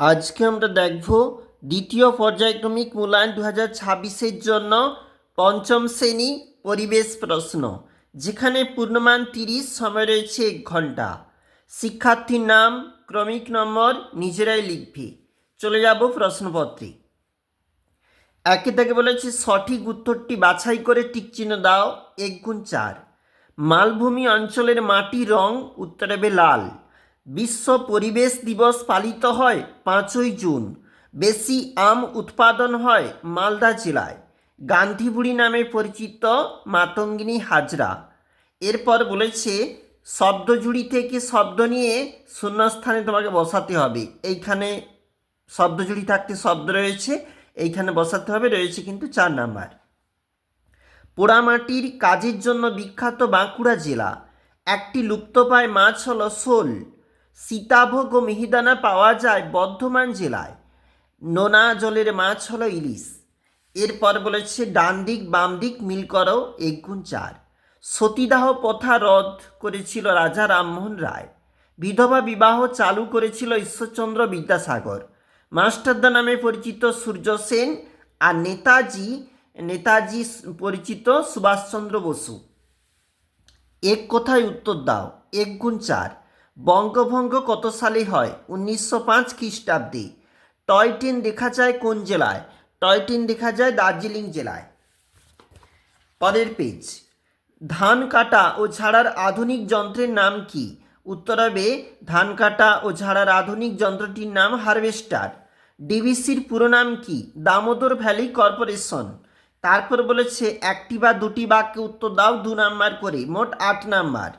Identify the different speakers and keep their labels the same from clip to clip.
Speaker 1: আজকে আমরা দেখব দ্বিতীয় পর্যায়ক্রমিক মূল্যায়ন 2026-এর জন্য পঞ্চম শ্রেণী পরিবেশ প্রশ্ন, যেখানে পূর্ণমান 30, সময় রয়েছে 1 ঘন্টা। শিক্ষার্থীর নাম, ক্রমিক নম্বর নিজেরাই লিখবে। চলে যাব প্রশ্নপত্রে। একে থেকে বলেছে সঠিক উত্তরটি বাছাই করে টিকচিহ্ন দাও। 1 × 4। মালভূমি অঞ্চলের মাটির রং উত্তর হবে লাল। বিশ্ব পরিবেশ দিবস পালিত হয় 5ই জুন। বেশি আম উৎপাদন হয় মালদা জেলায়। গান্ধীবুড়ি নামে পরিচিত মাতঙ্গিনী হাজরা। এরপর বলেছে শব্দজুড়ি থেকে শব্দ নিয়ে শূন্যস্থানে তোমাকে বসাতে হবে। এইখানে শব্দজুড়ি থাকতে শব্দ রয়েছে, এইখানে বসাতে হবে, রয়েছে কিন্তু 4 নাম্বার। পোড়ামাটির কাজের জন্য বিখ্যাত বাঁকুড়া জেলা। একটি লুপ্তপ্রায় মাছ হলো শোল। সীতাভোগ ও মিহিদানা পাওয়া যায় বর্ধমান জেলায়। নোনা জলের মাছ হলো ইলিশ। এরপর বলেছে ডান দিক বাম দিক মিল করো। 1 × 4। সতীদাহ প্রথা রদ করেছিল রাজা রামমোহন রায়। বিধবা বিবাহ চালু করেছিল ঈশ্বরচন্দ্র বিদ্যাসাগর। মাস্টারদা নামে পরিচিত সূর্য সেন। আর নেতাজি পরিচিত সুভাষচন্দ্র বসু। এক কথায় উত্তর দাও। 1 × 4। বঙ্গভঙ্গ কত সালে হয়? 1905 খ্রিস্টাব্দে। টয় ট্রেন দেখা যায় কোন জেলায়? টয় ট্রেন দেখা যায় দার্জিলিং জেলায়। পরের পেজ। ধান কাটা ও ঝাড়ার আধুনিক যন্ত্রের নাম কি? উত্তর হবে ধান কাটা ও ঝাড়ার আধুনিক যন্ত্রটির নাম হারভেস্টার। ডিভিসির পুরো নাম কি? Damodar valley corporation. তারপর বলেছে একটি বা দুটি বাক্যে উত্তর দাও 2 নাম্বার করে, মোট 8 নাম্বার।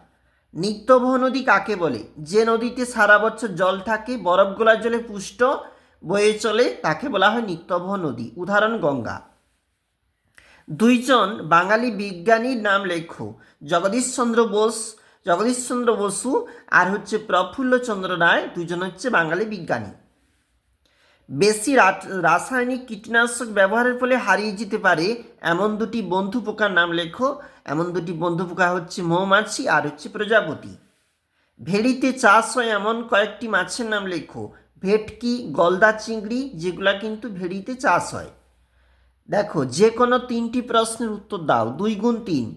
Speaker 1: নিত্যবহ নদী কাকে বলে? যে নদীতে সারা বছর জল থাকে, বরফ গোলার জলে পুষ্ট বয়ে চলে, তাকে বলা হয় নিত্যবহ নদী। উদাহরণ গঙ্গা। 2 জন বাঙালি বিজ্ঞানীর নাম লেখো। জগদীশচন্দ্র বসু আর হচ্ছে প্রফুল্লচন্দ্র রায়, 2 জন হচ্ছে বাঙালি বিজ্ঞানী। বেশি রাসায়নিক কীটনাশক ব্যবহারের ফলে হারিয়ে যেতে পারে এমন 2টি বন্ধু পোকার নাম লেখো। এমন 2টি বন্ধু পোকা হচ্ছে মৌমাছি আর হচ্ছে প্রজাপতি। ভেড়িতে চাষ হয় এমন কয়েকটি মাছের নাম লেখো। ভেটকি, গলদা চিংড়ি, যেগুলা কিন্তু ভেড়িতে চাষ হয়। দেখো, যে কোনো 3টি প্রশ্নের উত্তর দাও। 2 × 3।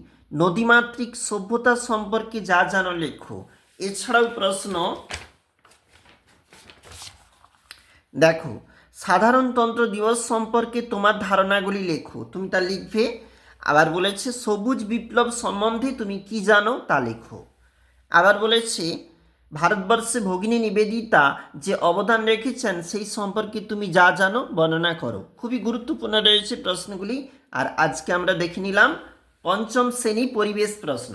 Speaker 1: নদীমাতৃক সভ্যতা সম্পর্কে যা জানো লেখো। এছাড়াও প্রশ্ন দেখো, সাধারণতন্ত্র দিবস সম্পর্কে তোমার ধারণাগুলি লেখো। তুমি তা লিখবে। আবার বলেছে সবুজ বিপ্লব সম্বন্ধে তুমি কি জানো তা লেখো। আবার বলেছে ভারতবর্ষে ভগিনী নিবেদিতা যে অবদান রেখেছেন সেই সম্পর্কে তুমি যা জানো বর্ণনা করো। খুবই গুরুত্বপূর্ণ রয়েছে প্রশ্নগুলি। আর আজকে আমরা দেখে নিলাম পঞ্চম শ্রেণী পরিবেশ প্রশ্ন।